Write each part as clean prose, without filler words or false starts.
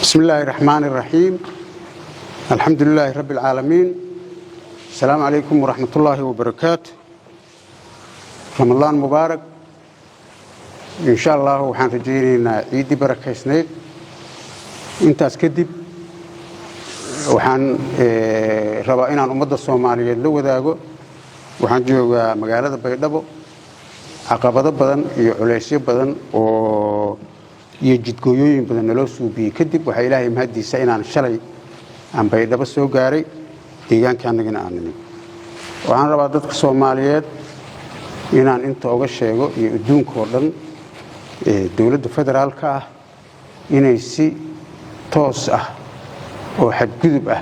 بسم الله الرحمن الرحيم. الحمد لله رب العالمين. السلام عليكم ورحمة الله وبركاته. رمضان مبارك إن شاء الله. وحان رجينا عيد بركة سنيد انت اسكدب وحان ربائنا عن أمد الصومالية اللو ذاقو وحان جوغا مقالة بيضابو عقابة بدن يعليسي بدن يجد قيوين بدن لو سوبي كدب وحا إلهي مهدي ساينان الشلي عن بيضابو سو قاري ديغان كان نغنى عنني وحان ربا دادك الصوماليات inaan inta uga sheego iyo adduunka oo dhan dawladda federaalka ah inay si toos ah oo xadgudub ah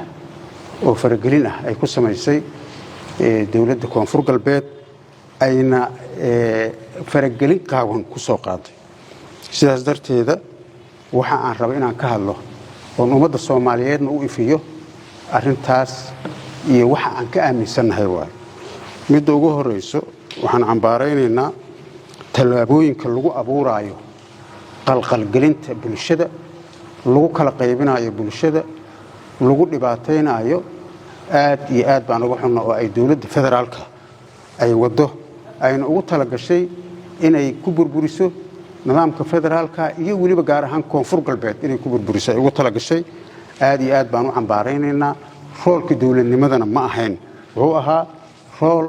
oo faragelin ah ay ku samaysay dawladda koonfur galbeed ayna faragelin qaawan ku soo qaaday. sidaas darteeda waxa aan rabo inaan ka hadlo oo ummadda Soomaaliyeedna u ifiyo arintaas iyo waxa aan ka aaminsanahay waa mid ugu horeyso waxaan cambaaraynaynaa tallaabooyinka lagu abuuraayo qalqalgelinta bulshada lagu kala qaybinayo bulshada lagu dhibaataynayo aad iyo aad baan uga xunna oo ay dawladda federaalka ay wado ayna ugu tala gashay inay ku burburiso nidaamka federaalka iyo waliba gaar ahaan koonfur galbeed inay ku burburiso ay ugu tala gashay aad iyo aad baan u cambaaraynaynaa. roolka dawladnimadana ma ahayn, wuxuu ahaa rool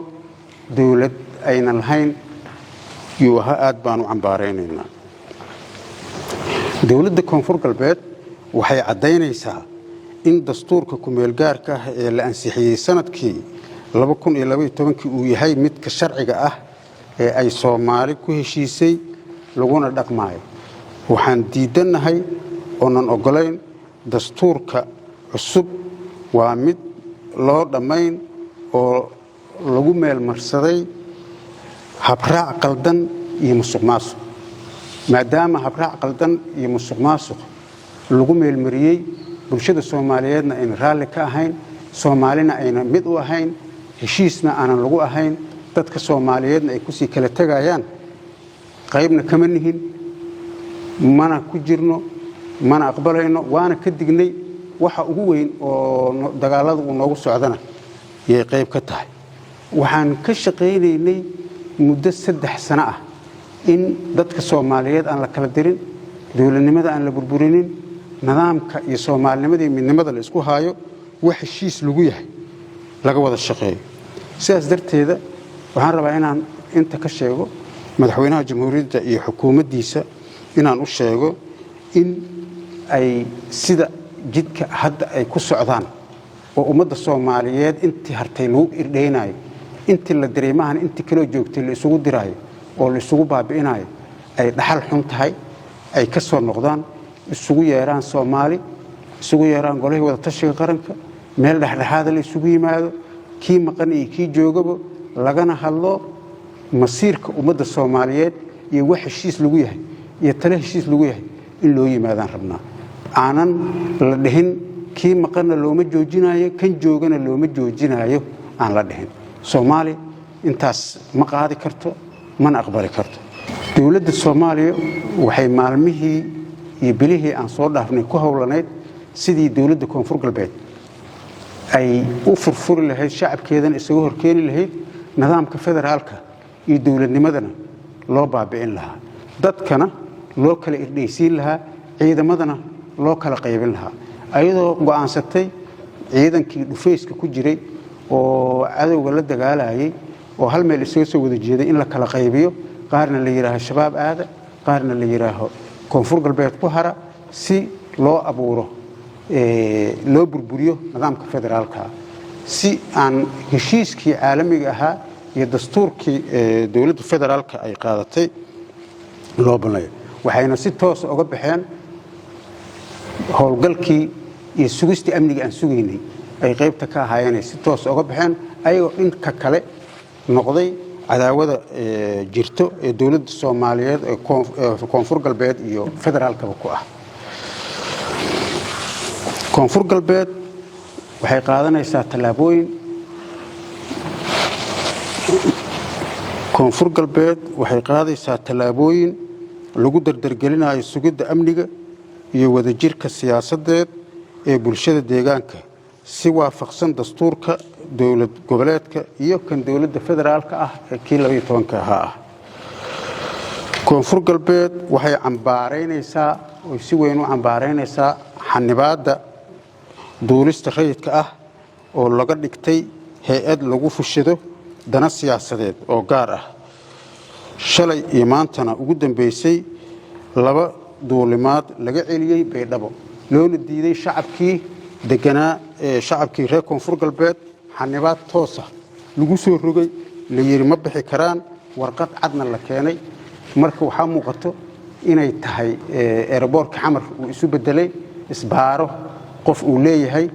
dawlad ayna lahayn iyo aad baan u cambaaraynaynaa. dawladda koonfur galbeed waxay cadaynaysaa in dastuurka ku meel gaarka ah ee la ansixiyay sanadkii 2012 uu yahay midka sharciga ah ee ay Soomaali ku heshiisay laguna dhaqmaayo. waxaan diidanahay oonan ogolayn dastuurka cusub waa mid loo dhamayn oo lagu meel marsaday habraac qaldan iyo musuqmaasuq. maadaama habraac qaldan iyo musuqmaasuq lagu meel mariyay bulshada Soomaaliyeedna ay raalli ka ahayn, Soomaalina ayna mid u ahayn, heshiisna aanan lagu ahayn, dadka Soomaaliyeedna ay ku sii kala tagayaan, qaybna kama nihin, mana ku jirno, mana aqbalayno, waana ka dignay. waxa ugu weyn oo dagaalada uu noogu socdana yay qayb ka tahay. waxaan ka shaqaynaynay muddo 3 sano ah in dadka Soomaaliyeed aan la kala dirin, dawladnimada aan la burburinin, nidaamka iyo Soomaalinimada iyo midnimada la isku haayo wax heshiis lagu yahay laga wada shaqeeyo. sidaas darteeda waxaan rabaa inaan inta ka sheego madaxweynaha jamhuuriyadda iyo xukuumaddiisa inaan u sheego in ay sida jidka hadda ay ku socdaan oo ummadda Soomaaliyeed intii hartay lagu irdheynayo, intii la dareemahan intii kala joogtay la isugu diraayo oo la isugu baabi'inayo ay dhaxal xun tahay. ay ka soo noqdaan, isugu yeeraan Soomaali, isugu yeeraan golaha wada tashiga qaranka, meel dhexdhexaad la isugu yimaado, kii maqan iyo kii joogaba lagana hadlo masiirka ummadda Soomaaliyeed iyo wax heshiis lagu yahay iyo talo heshiis lagu yahay in loo yimaadaan rabnaa. aanan la dhihin kii maqanna looma joojinayo, kan joogana looma joojinayo aan la dhihin. Soomaali intaas ma qaadi karto, mana aqbali karto. dawladda Soomaaliya waxay maalmihii iyo bilihii aan soo dhaafnay ku howlaneyd sidii dawladda koonfur galbeed ay u furfuri lahayd shacabkeedana isaga horkeeni lahayd nidaamka federaalka iyo dawladnimadana loo baabi'in lahaa, dadkana loo kala irdheysiin lahaa, ciidamadana loo kala qaybin lahaa. ayadoo go'aansatay ciidankii dhufayska ku jiray oo cadowga la dagaalayay oo hal meel isaga soo wada jeeday in la kala qaybiyo, qaarna la yiraahdo shabaab aada, qaarna la yiraahdo koonfur galbeed ku hara, si loo abuuro loo burburiyo nidaamka federaalka, si aan heshiiskii caalamiga ahaa iyo dastuurkii dawladda federaalka ay qaadatay loo baneeyo. waxayna si toos uga baxeen howlgalkii iyo sugistii amniga aan sugaynay ay qaybta ka ahaayeen si toos uga baxeen, ayagoo dhanka kale noqday cadaawada jirto ee dawladda Soomaaliyeed ee koonfur galbeed iyo federaalka ku ah. koonfur galbeed waxay qaadanaysaa tallaabooyin koonfur galbeed waxay qaadaysaa tallaabooyin lagu dardargelinayo sugidda amniga iyo wadajirka siyaasadeed ee bulshada deegaanka si waafaqsan dastuurka dowlad goboleedka iyo kan dowladda federaalka ah ee kii 12 ahaa. koonfur galbeed waxay cambaaraynaysaa oo si weyn u cambaaraynaysaa xanibaadda duulista rayidka ah oo laga dhigtay hay'ad lagu fushado dana siyaasadeed oo gaar ah. shalay iyo maantana ugu dambeysay 2 duulimaad laga celiyay Baydhabo loona diiday shacabkii deganaa shacabkii reer koonfur galbeed xanibaad toos ah lagu soo rogay la yiri ma bixi karaan warqad cadna la keenay. marka waxaa muuqato inay tahay airportka xamar uu isu bedelay isbaaro qof uu leeyahay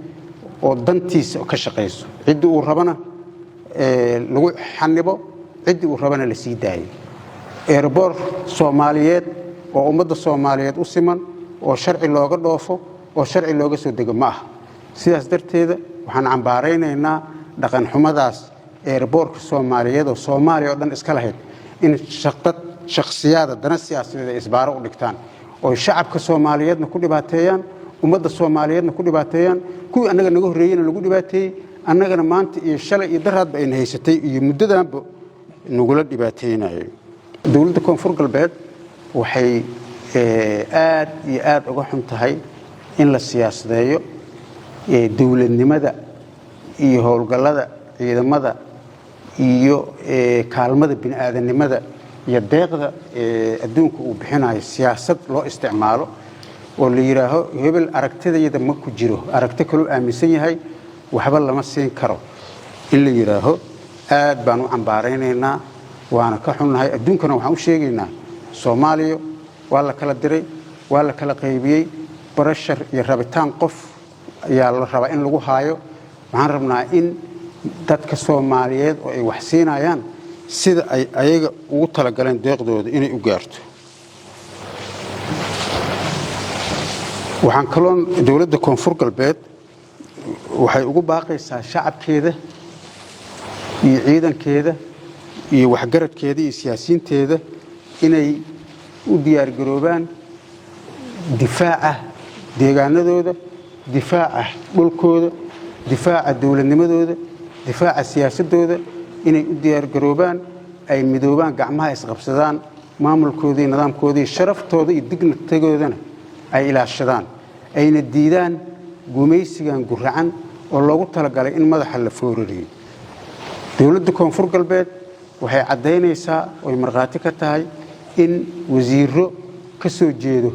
oo dantiisa ka shaqeyso cid uu rabana lagu xanibo cid uu rabana la sii daayo. airport Soomaaliyeed oo ummadda Soomaaliyeed u siman oo sharci looga dhoofo oo sharci looga soo dego ma aha. sidaas darteeda waxaan cambaaraynaynaa dhaqan xumadaas airportka Soomaaliyeed oo Soomaaliya oo dhan iska lahayd in shakhsiyaadka dana siyaasadeed isbaaro u dhigtaan oo shacabka Soomaaliyeedna ku dhibaateeyaan ummadda Soomaaliyeedna ku dhibaateeyaan kuwii anaga naga horeeyayna lagu dhibaateeyay annagana maanta iyo shalay iyo daraadba ay haysatay iyo muddadaanba nagula dhibaateeynaayeen. dowladda koonfur galbeed waxay aad iyo aad uga xun tahay in la siyaasadeeyo dowladnimada iyo howlgallada ciidamada iyo kaalmada bini'aadanimada iyo deeqda adduunka uu bixinayo siyaasad loo isticmaalo oo la yiraaho hebel aragtidayda ma ku jiro aragti kale aaminsan yahay waxba lama siin karo in la yiraaho aad baan u cambaaraynaynaa waana ka xunnahay. adduunkana waxaan u sheegaynaa Soomaaliya waa la kala diray waa la kala qaybiyay barashar iyo rabitaan qof ayaa la rabaa in lagu haayo. waxaan rabnaa in dadka Soomaaliyeed oo ay wax siinayaan sida ay ayaga ugu tala galeen deeqdooda inay u gaarto. waxaan kaloo dowladda koonfur galbeed waxay ugu baaqaysaa shacabkeeda iyo ciidankeeda iyo waxgaradkeeda iyo siyaasiyiinteeda inay u diyaar garoobaan difaaca deegaanadooda difaaca dhulkooda difaaca dowladnimadooda difaaca siyaasadooda inay u diyaar garoobaan ay midoobaan gacmaha isqabsadaan maamulkoodii nidaamkoodii sharaftooda iyo digniintoodana ay ilaashadaan ayna diidaan gumaysigan guracan oo loogu talagalay in madaxa la foorariyo. dowladda koonfur galbeed waxay cadeynaysaa oo marqaati ka tahay in wasiiro ka soo jeedo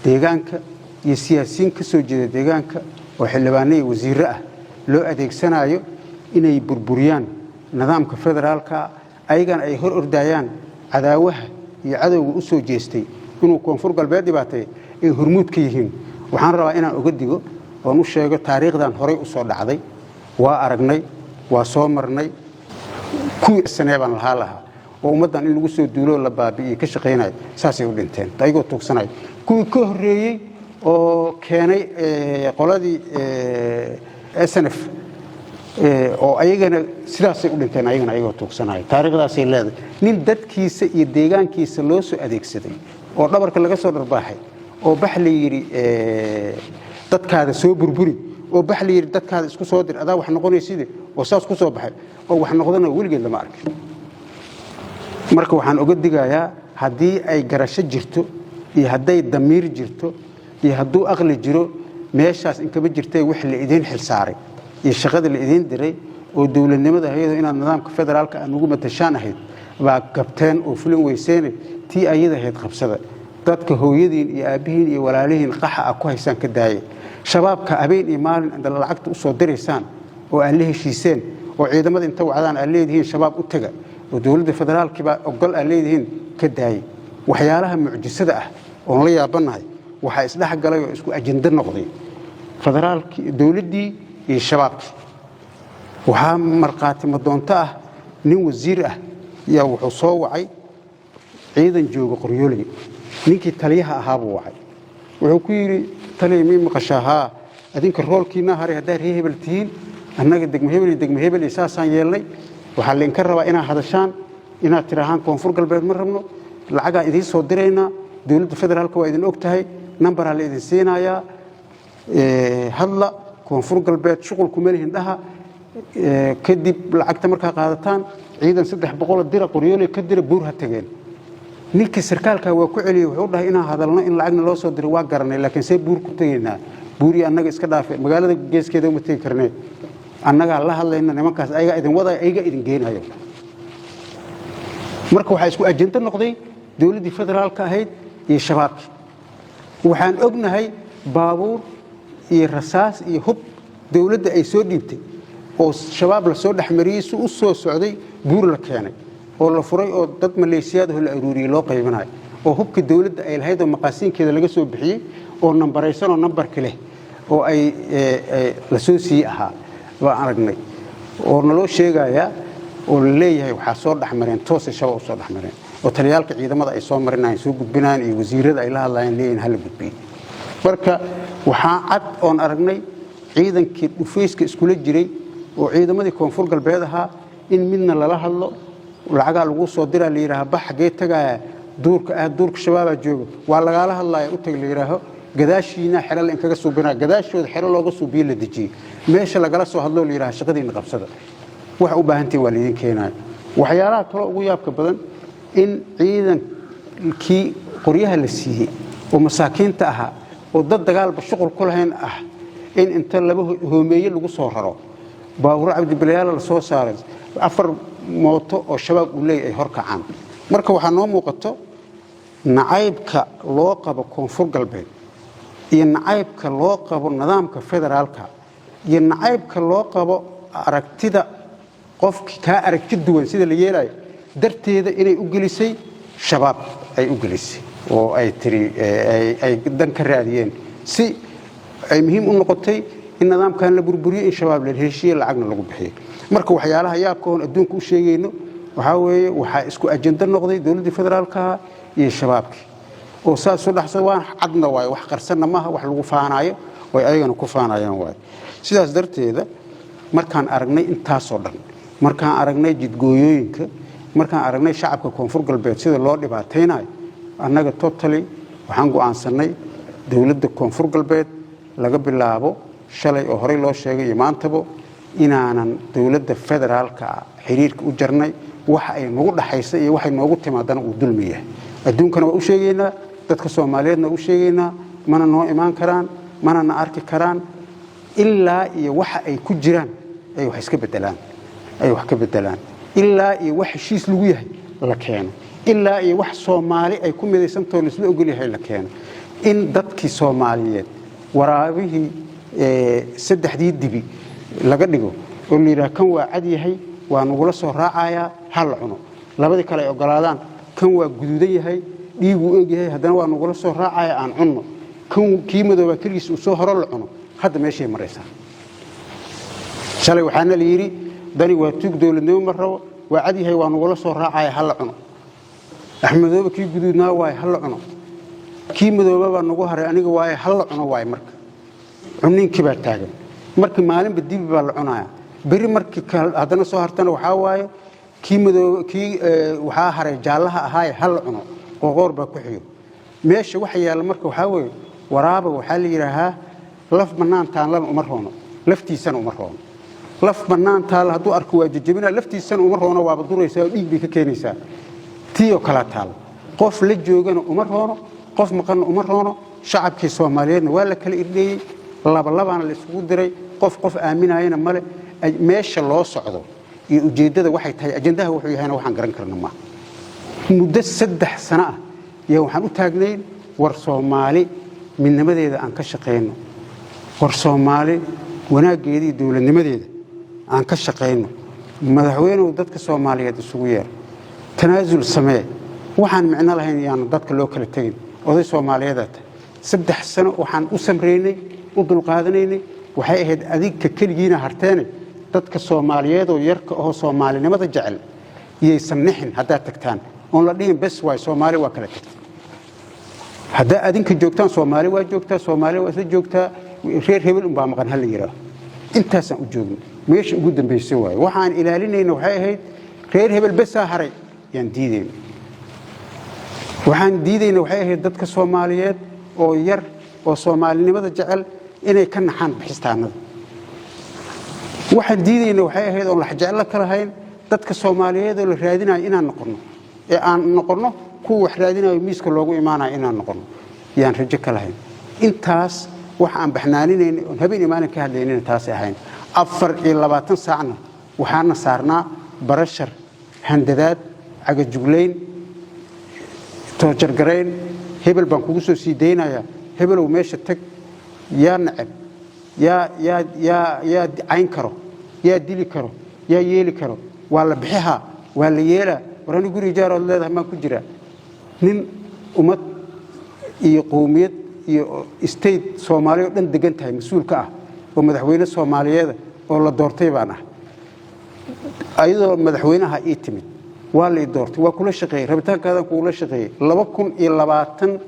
deegaanka iyo siyaasiyiin ka soo jeeda deegaanka oo xildhibaanada wasiiro ah loo adeegsanayo inay burburiyaan nidaamka federaalka ayagana ay hor ordayaan cadaawaha iyo cadawga u soo jeestay inuu koonfur galbeed dhibaatay ay hormuud ka yihiin. waxaan rabaa inaan uga digo oo u sheego taariikhdan horay u soo dhacday waa aragnay waa soo marnay kuwii saneeban lahaa oo ummadan in lagu soo duulo la baabi'iyay ka shaqeynay saasay u dhinteen ayagoo tuugsanay kuwii ka horeeyay oo keenay qoladii SNF oo ayagana sidaasay u dhinteen ayagoo tuugsanay taariikhdaasay leedahay. nin dadkiisa iyo deegaankiisa loo soo adeegsaday oo dhabarka laga soo dharbaaxay oo bax la yiri dadkaada soo burburi oo bax la yiri dadkaada isku soo dir adaa wax noqonaysid oo saas ku soo baxay oo wax noqdana weligeed lama arkin. marka waxaan uga digayaa haddii ay garasho jirto iyo hadday damiir jirto iyo hadduu aqli jiro meeshaas in kama jirtay wax la idin xil saaray iyo shaqada la idin diray oo dowladnimada hay'ado inaad nidaamka federaalka aan ugu matashaan ahayd baa qabteen oo fulin weyseen tii ayada ahayd qabsada. dadka hooyadiin iyo aabihiin iyo walaalihiin qaxa ah ku haysan ka daayay shabaabka habeen iyo maalin inta lacagta u soo direysaan oo aan la heshiiseen oo ciidamada inta wacdaan aan leedihiin shabaab u taga oo dowladda federaalka baa ogol aan leedihiin ka daayay. waxyaalaha mucjisada ah oo la yaabanahay waxa isdhex galay oo isku ajenda noqday federaalkii dowladdii iyo shabaabkii. waxaa marqaati ma doonto ah nin wasiir ah yaa wuxuu soo wacay ciidan jooga Qoryooley ninkii taliyaha ahaa buu wacay wuxuu ku yiri taliye mi maqashaha adinka roolkiina haray hadaa hebel tiin annaga degmo hebel isaasaan yeelnay waxaa leen ka rabaa inaad hadashaan inaad tirahaan koonfur galbeed ma rabno lacaga idin soo direynaa dowladda federaalka waa idin og tahay number la idin siinaya hadla koonfur galbeed shuqulku meel hindhaha kadib lacagta marka qaadataan ciidan 300 dira qoryoole ka dira buur ha tageen ninkii sarkaalka waa ku celiyay wuxuu dhahay inaan hadalno in lacagna loo soo diro waa garanay laakiin see buur ku tageynaa buuri annaga iska dhaafay magaalada geeskeeda uma tagi karnay annaga la hadlayna nimankaas ayaga idin wada ayaga idin geenayo marka waxa isku ajinta noqday dawladda federaalka ahayd iyo shabaabki waxaan ognahay baabuur iyo rasaas iyo hub dawladda ay soo dhiibtay oo shabaab la soo dhaxmariyay u soo socday buur la keenay oo la furay oo dad maleeshiyaad ah la aruuriyay loo qaybinayo oo hubka dawladda ay lahayd oo maqaasiinkeeda laga soo bixiyay oo nambaraysan oo nambarka leh oo ay la soo sii ahaa waa aragnay oo naloo sheegaya oo la leeyahay waxa soo dhaxmareen toos shabaab soo dhaxmareen oo taliyaalka ciidamada ay soo marinayaan soo gudbinayaan iyo wasiirada ay la hadlayaan leeyahay hal gudbiyo marka waxa cad oo aragnay ciidankii dhufayska iskula jiray oo ciidamadii koonfur galbeed ahaa in midna lala hadlo lacaga lagu soo diraa la yiraahdo bax xagee tagaya duurka shabaab jooga waa laga la hadlayo u tag la yiraahdo gadaashiina xeral in kaga suubinaa gadaashooda xeral looga suubiyo la dajiyay meesha lagala soo hadlo la yiraahdo shaqadiina qabsada wax u baahantii waa leedin keenay waxyaalaha kale ugu yaabka badan in ciidankii qoryaha la siiyay oo masaakiinta ahaa oo dad dagaalba shuqul ku lahayn ah in inta laba hoomeeye lagu soo raro baawur Cabdi Bilaal la soo saaray afar mooto oo shabaab u leeyahay horkacaan marka waxa noo muuqato nacaybka loo qabo koonfur galbeed iyo nacaybka loo qabo nidaamka federaalka iyo nacaybka loo qabo aragtida qofkii ka aragti duwan sida la yeelay darteeda inay u gelisay shabaab ay u gelisay oo ay tiri ay dan ka raadiyeen si ay muhiim u noqotay in nidaamkan la burburiyo in shabaab la heshiiyo lacagna lagu bixiyo marka waxyaalaha yaabka oo adduunka u sheegayno waxa weeye waxa isku ajenda noqday dawladda federaalka iyo shabaabki oo saas u dhaxsan waan cadna waay wax qarsanna maaha wax lagu faanayo oo ayagana ku faanayaan waay sidaas darteeda markaan aragnay intaas oo dhan markaan aragnay jidgooyooyinka markaan aragnay shacabka koonfur galbeed sida loo dhibaateynayo annaga totally waxaan go'aansanay dawladda koonfur galbeed laga bilaabo shalay oo hore loo sheegay maantaba inaanan dawladda federaalka xiriirka u jarnay waxa ay nagu dhaxaysa iyo waxa noogu timaadana uu dulmiyahay adduunkana waa u sheegaynaa dadka Soomaaliyeedna u sheegaynaa mana noo imaan karaan mana na arki karaan ilaa iyo waxa ay ku jiraan ay wax iska bedelaan ilaa iyo wax heshiis lagu yahay la keeno ilaa iyo wax Soomaali ay ku midaysantoon isla ogol yahay la keeno in dadkii Soomaaliyeed waraabihii saddexdii dibi laga dhigo oo liira kan waa cad yahay waa nugula soo raacaya hal cuno labadii kale ogolaadaan kan waa guduudan yahay dhiigu og yahay hadana waa nugula soo raacaya aan cunno kan kiimadooba kaliis uu soo horo la cuno hadda meeshay maraysaa shalay waxaana la yiri dani waa tuug dawladnimo marrabo waa cad yahay waa nugula soo raacaya hal cuno axmedooba kii guduudnaa waa hal cuno kiimadooba baa nagu haray aniga waa hal cuno waa marka cunninkii baa taagan markii maalinba dib baa la cunaya bari markii hadana soo hartana waxa waaye waxa haray jaalaha ahaay hal cuno qoqor baa ku xiyo meesha waxa yaala marka waxa weeye waraaba waxa la yiraahaa laf banaan taan la umar roono laftiisana umar roono laf banaan taal haduu arko waa jajabina laftiisana umar roono waa baduraysaa dhiig bay ka keenaysaa tiyo kala taal qof la joogana umar roono qof maqan umar roono shacabkii Soomaaliyeedna waa la kala irdheeyay labana la isugu diray qof aaminayna male meesha loo socdo iyo ujeedada waxay tahay ajendaha wuxuu yahay waxaan garan karnaa ma muddo 3 sano ah iyo waxaan u taagnay war Soomaali midnimadeeda aan ka shaqeyno war Soomaali wanaageedii dawladnimadeeda aan ka shaqeyno madaxweynuhu dadka Soomaaliyeed isugu yeer tanaasul samee waxaan macna lahayn yaan dadka loo kala tagin oday Soomaaliyeed 3 sano waxaan u samreynay u dulqaadanaynay waxay ahayd adiga kaligiina harteenay dadka Soomaaliyeed oo yarka oo Soomaalinimada jecel iyaysan nixin hadaa tagtaan on la dhihin bas way Soomaali waa kala tagtay hadaa adinka joogtaan Soomaali waa joogtaa Soomaali waa isla joogtaa reer hebel baa maqan hal yiraahdo intaasaan u joogno meesha ugu dambeysay waay waxaan ilaalinayna waxay ahayd reer hebel bas haray yaan diideen waxaan diidayna waxay ahayd dadka Soomaaliyeed oo yar oo Soomaalinimada jecel inay ka naxaan bixistaanada waxaan diidayna waxay ahayd oo la jecel ka lahayn dadka Soomaaliyeed oo la raadinayo inaan noqono ee aan noqono kuwa wax raadinayo miiska loogu imaanayo inaan noqono yaan rajo ka lahayn intaas waxa aan baxnaaninayna oo habeen imaan ka hadlaynayna taas ahayn 24 saacna waxaana saarnaa barashar handadaad aga jugleyn toojargareyn hebel baan kugu soo sii deynaya hebelow meesha tag yaa nacab yaa cayn karo yaa dili karo yaa yeeli karo waa la bixiha waa la yeela warani guri jaarood leedahay ma ku jira nin umad iyo qowmiyad iyo state Soomaaliya oo dhan degan tahay mas'uul ka ah oo madaxweyne Soomaaliyeed oo la doortay baan ah ayadoo madaxweynaha ii timid waa la doortay waa kula shaqeeyay rabitaankaadan kula shaqeeyay 2022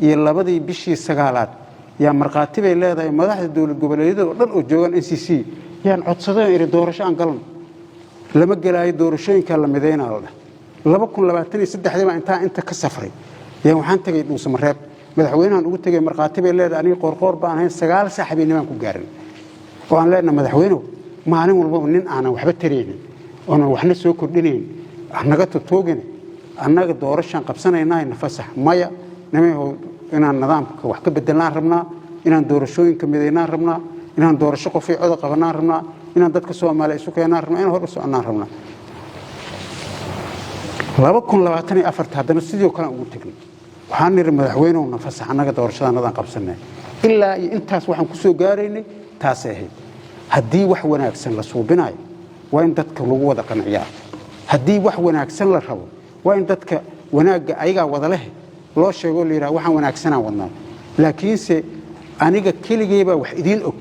iyo labadii bishii sagaalaad yaa marqaati bay leedahay madaxda dawlad goboleedyada oo dhan oo joogan NCC yaan codsaday in doorasho aan galno lama galaayo doorashooyinka la mideynaa 2023 baa inta ka safray yaan waxaan tagay Dhuusamareeb madaxweynahan ugu tagay marqaati bay leedahay aniga qorqor baan ahayn 9 saaxiibinimo ku gaarin oo aan leenahay madaxweynuhu maalin walba nin aan waxba tareenin oo waxna soo kordhinayn anaga toogin anaga doorashan qabsanaynaa nafasax maya nameeyo inaan nidaamka wax ka bedelaan rabnaa inaan doorashooyinka mideynaan rabnaa inaan doorasho qofay cod qabanaan rabnaa inaan dadka Soomaaliyeed isu keenaan rabnaa inaan hor u soconaan rabnaa 2024 haddana sidoo kale ugu tagnay waxaan niri madaxweynuhu nafasax anaga doorashadanadan qabsanay ilaa intaas waxaan ku soo gaaraynay taas ahayd haddii wax wanaagsan la suubinayo waa in dadka lagu wada qanciyaa haddii wax wanaagsan la rabo waa in dadka wanaaga ayaga wada leh loo sheego leeyahay waxaan wanaagsanaan wadnaa laakiinse aniga kaligeeba wax idin og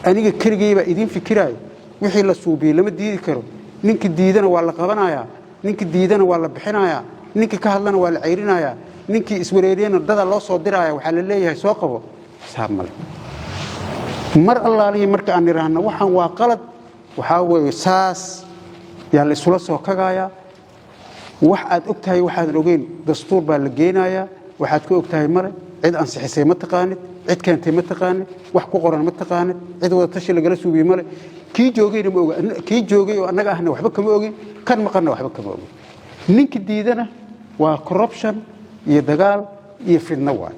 aniga kaligeeba idin fikiraayo wixii la suubiyo lama diidi karo ninka diidana waa la qabanayaa ninka diidana waa la bixinayaa ninka ka hadlana waa la ceyrinayaa ninka iswareeriyana dada loo soo diraayo waxa la leeyahay soo qabo saab male mar allaalihi marka aan niraahno waxaan waa qalad waxa weeye saas yaa la isula soo kagaaya wax aad ogtahay waxaad ogeyn dastuur baa la geenayaa waxaad ku ogtahay mare cid ansixisay ma taqaanid cid keentay ma taqaanid wax ku qoran ma taqaanid cid wada tashi lagala suubiyay male kii joogayna ma oga kii joogay oo anaga ahna waxba kama ogin kan maqana waxba kama ogin ninka diidana waa corruption iyo dagaal iyo fidna waay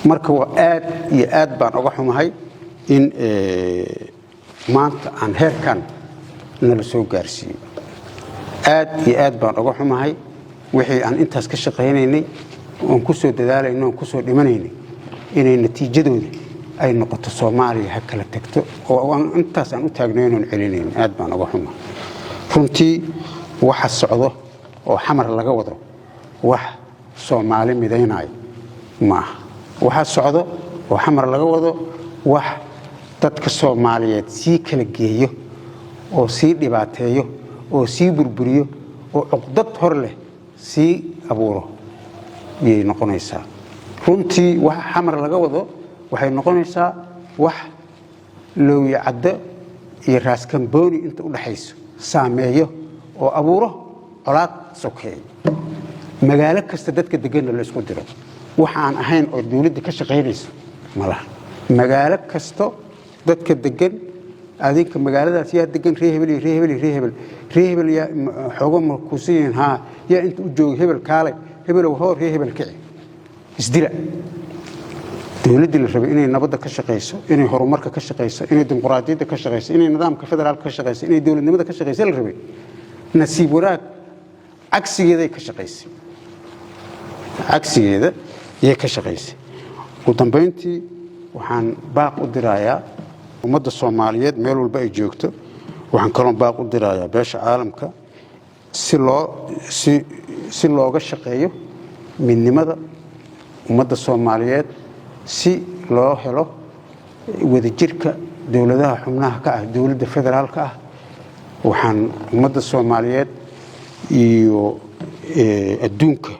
marka waa aad baan uga xumahay in maanta aan heerkan nala soo gaarsiiyay aad baan uga xumahay wixii aan intaas ka shaqeynaynay oo ku soo dadaalayno oo ku soo dhimanaynay inay natiijadooda ay noqoto Soomaaliya ha kala tagto oo aan intaas aan u taagnayno celinayn aad baan uga xumahay runtii waxa socdo oo xamar laga wado wax Soomaali mideynay ma waxa socdo oo xamar laga wado wax dadka Soomaaliyeed si kala geeyo oo si dhibaateeyo oo si burburiyo oo uqdad hor leh si abuuro yey noqonaysaa runtii wax xamar laga wado waxay noqonaysaa wax loo yacdo iyo raas kambooni inta u dhaxayso saameeyo oo abuuro colaad sokeey magaalo kasta dadka degan la isku diro waxaan ahayn oo dawladda ka shaqeynayso malaha magaalo kasta dadka degan adinka magaaladaas yaa degan reehebel yaa xogo markuusiin ha yaa inta u joog hebel kaale hebel oo hor hebel kici isdila dawladda la rabay inay nabadda ka shaqeyso inay horumarka ka shaqeyso inay dimuqraadiyadda ka shaqeyso inay nidaamka federaalka ka shaqeyso inay dawladnimada ka shaqeyso la rabay nasiib wanaag cagsigeeda ka shaqeysay cagsigeeda ka shaqeysay ugu dambeyntii waxaan baaq u dirayaa ummadda Soomaaliyeed meel walba ay joogto waxaan kaloo baaq u dirayaa beesha caalamka si looga shaqeeyo midnimada ummadda Soomaaliyeed si loo helo wadajirka dawladaha xubnaha ka ah dawladda federaalka ah waxaan ummadda Soomaaliyeed iyo adduunka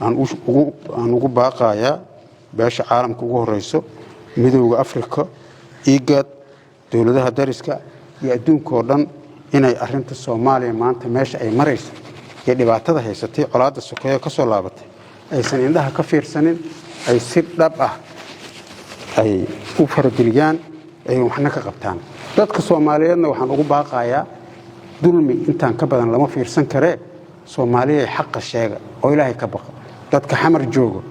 aan ugu baaqayaa beesha caalamka ugu horeyso midowga Afrika IGAD dawladaha dariska iyo adduunka oo dhan inay arinta Soomaaliya maanta meesha ay marayso ee dhibaatada haysatay colaadda sokeeye ka soo laabatay aysan indhaha ka fiirsanin ay si dhab ah ay u farageliyaan ay waxna ka qabtaan dadka Soomaaliyeedna waxaan ugu baaqayaa dulmi intaan ka badan lama fiirsan karee Soomaaliya xaq sheega oo Ilaahay ka baqa dadka xamar joogo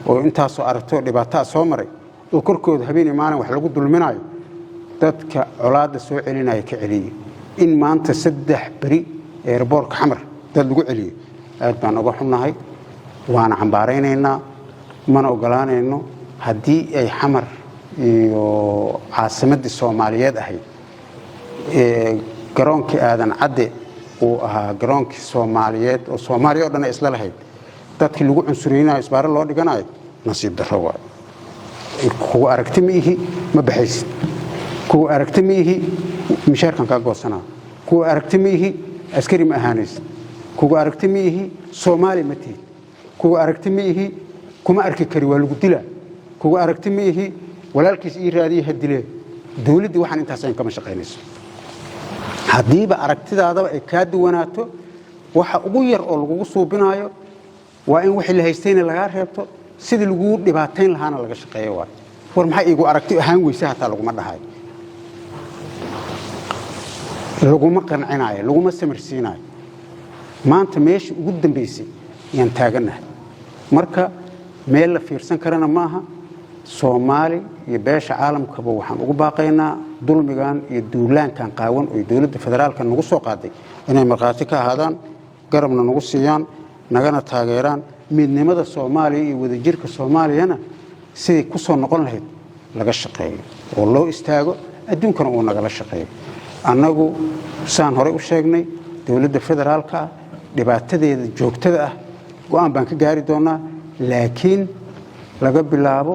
oo intaas soo aragto dhibaato soo maray oo korkooda habeen imaan wax lagu dulminayo dadka colaada soo celinaya ka celiyo in maanta 3 bari airport xamar dad lagu celiyo aad baan uga xunnahay waana cambaaraynaynaa mana ogolaanayno haddii ay xamar iyo caasimadii Soomaaliyeed ahayd garoonkii aadan cadde oo ahaa garoonkii Soomaaliyeed oo Soomaaliya oo dhan isla lahayd dadkii lagu cunsureynayo isbaar loo dhiganayo nasiib darro waa kuwa aragti miihi ma baxaysid kuwa aragti miihi mishaarkan ka goosanaa kuwa aragti miihi askari ma ahaanaysid kuwa aragti miihi Soomaali ma tiid kuwa aragti miihi kuma arki kari waa lagu dilaa kuwa aragti miihi walaalkiis ii raadiye hadile dawladdu waxaan intaas ay kama shaqeynayso hadiiba aragtidaada ay ka duwanaato waxa ugu yar oo lagu suubinayo waa in wixii la haystayna laga reebto sidii lagu dhibaateyn lahaana laga shaqeeyo waa war maxay igu aragti ahaan weysa hataa laguma dhahay laguma qancinayo laguma samirsiinayo maanta meeshii ugu dambeysay yaan taaganahay marka meel la fiirsan karana maaha Soomaali iyo beesha caalamkaba waxaan ugu baaqaynaa dulmigan iyo duulaankan qaawan oo dawladda federaalka nagu soo qaaday inay marqaati ka ahaadaan garabna nagu siiyaan nagana taageeraan midnimada Soomaaliya iyo wadajirka Soomaaliyana sidii ku soo noqon lahayd laga shaqeeyo oo loo istaago adduunkana uu nagala shaqeeyo annagu saan hore u sheegnay dawladda federaalka dhibaatadeeda joogtada ah go'aan baan ka gaari doonaa laakiin laga bilaabo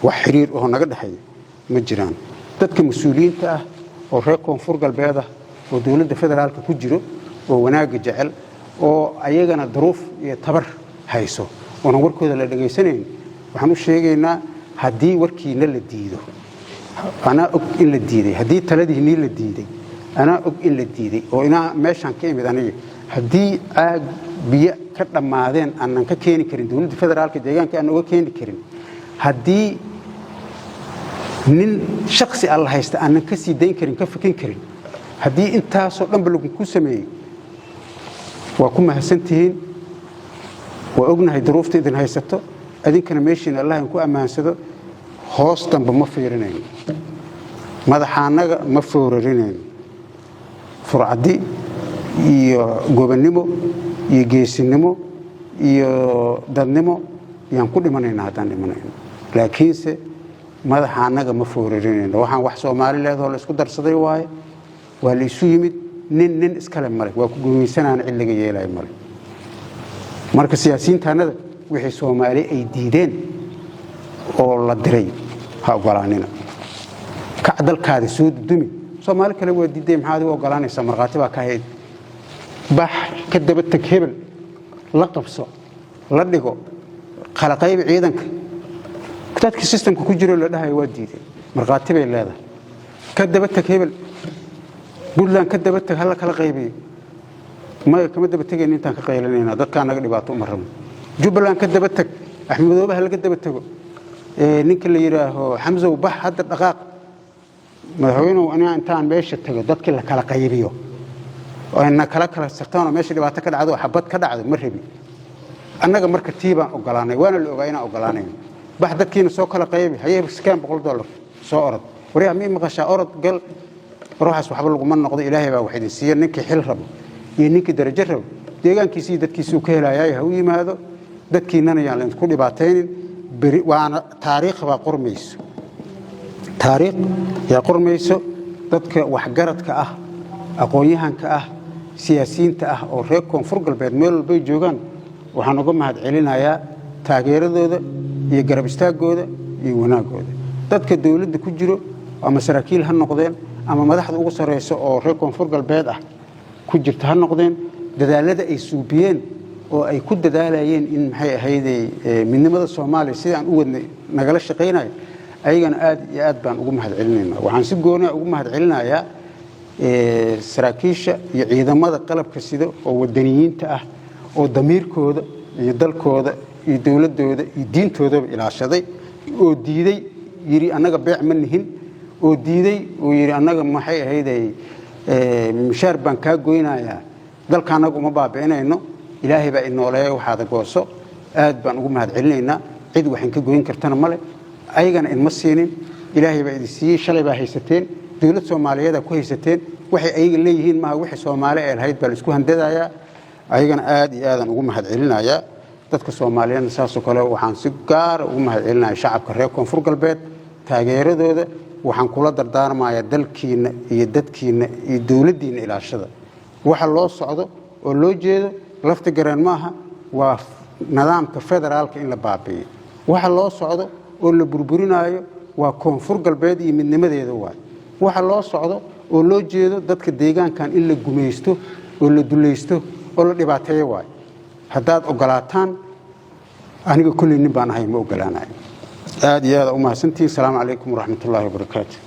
wax xiriir oo naga dhaxay ma jiraan dadka mas'uuliyiinta ah oo reer koonfur galbeed ah oo dawladda federaalka ku jiro oo wanaaga jecel oo ayagana duruuf iyo tabar hayso oo warkooda la dhageysanayn waxaan u sheegaynaa hadii warkiina la diido ana og in la diiday hadii taladiina la diiday ana og in la diiday oo ina meeshan ka imid aniga hadii aag biya ka dhamaadeen aanan ka keeni karin dawladda federaalka deegaanka aan uga keeni karin hadii nin shakhsi Allah haysta aanan ka sii deyn karin ka fakin karin hadii intaas oo dhanba lagu ku sameeyay waa ku mahadsantihiin waa ognahay duruufta idin haysato adinkana meeshiin Allah ku amaansado hoos dhanba ma fiirinayno madaxaanaga ma foorarinayno furcadi iyo gobonnimo iyo geesinimo iyo dadnimo yaan ku dhimanaynaa haddaan dhimanayno laakiinse madaxaanaga ma foorarinayno waxaan wax Soomaali leedahay la isku darsaday waaye waa la isu yimid nin iskale male waa ku guumaysanaan ciliga yeelay male marka siyaasiyiintaanada wixii Soomaali ay diideen oo la diray ha ogolaanina ka dalkaada soo dudumi Soomaali kale waa diiday maxaad u ogolaanaysaa marqaati baa ka hayd bax ka daba tag hebel la qabso la dhigo qalaqayb ciidanka dadka systemka ku jiro la dhahay waa diiday marqaati bay leedahay ka daba tag hebel Buntland ka daba tag hal kala qaybiyo ma kama daba tagayn intaan ka qaylanayna dadka naga dhibaato uma rabno Jubbaland ka daba tag Axmedoobe hal ka daba tago ninka la yiraahdo Xamza Bax hadda dhaqaaq madaxweynuhu intaan meesha tago dadka la kala qaybiyo oo in kala sartaan meesha dhibaato ka dhacdo xabad ka dhacdo ma rabi annaga marka tiibaan ogolaanay waana la ogaayna ogolaanay bax dadkiina soo kala qaybi hayay $100 soo orod wariya mi maqasha orod gal ruuxaas waxba lagu man noqdo Ilaahay baa waxay siiyay ninkii xil rabo iyo ninkii darajo rabo deegaankiisa dadkiisu ka helaayay ha u yimaado dadkiinana yaan la isku dhibaataynin waana taariikh baa qormayso taariikh ya qormayso dadka wax garadka ah aqoonyahanka ah siyaasiyiinta ah oo reer koonfur galbeed meel walba joogan waxaan uga mahad celinayaa taageeradooda iyo garab istaagooda iyo wanaagooda dadka dawladda ku jiro ama saraakiil ha noqdeen ama madaxda ugu sareyso oo reer koonfur galbeed ah ku jirta ha noqdeen dadaalada ay suubiyeen oo ay ku dadaalayeen in maxay ahaydey midnimada Soomaaliya sidaan u wadnay nagala shaqeynay ayagana aad iyo aad baan ugu mahad celinaynaa waxaan si gooni ah ugu mahad celinayaa saraakiisha iyo ciidamada qalabka sida oo wadaniyiinta ah oo damiirkooda iyo dalkooda iyo dawladooda iyo diintoodaba ilaashaday oo diiday yiri annaga beec ma nihin oo diiday oo yiri annaga maxay ahaydey mishaar baan ka goynayaa dalka anagu ma baabi'inayno ilaahay baa inooleeyay waxaad gooso aad baan ugu mahad celinaynaa cid waxaan ka goyn kartana male ayagana in ma siinin ilaahay baa idin siiyay shalay baa haysateen dawlad Soomaaliyeed ku haysateen waxay ayaga leeyihiin ma wixii Soomaali ee lahayd baa isku handadayaa ayagana aad iyo aadan ugu mahad celinayaa dadka Soomaaliyeed saasoo kale waxaan si gaar ugu mahad celinayaa shacabka reer Koonfur Galbeed taageeradooda waxaan kula dardaarmayaa dalkiina iyo dadkiina iyo dawladdiina ilaashada waxa loo socdo oo loo jeedo lafta garan maaha waa nidaamka federaalka in la baabi'iyo waxa loo socdo oo la burburinayo waa Koonfur Galbeed iyo midnimadeeda waxa loo socdo oo loo jeedo dadka deegaankan in la gumeysto oo la dulaysto oo la dhibaateeyo haddaad ogolaataan aniga kulli nin baan ahay ma ogolaanayo aad iyo aad u mahadsantiin salaamu calaykum waraxmatullaahi wabarakaatuh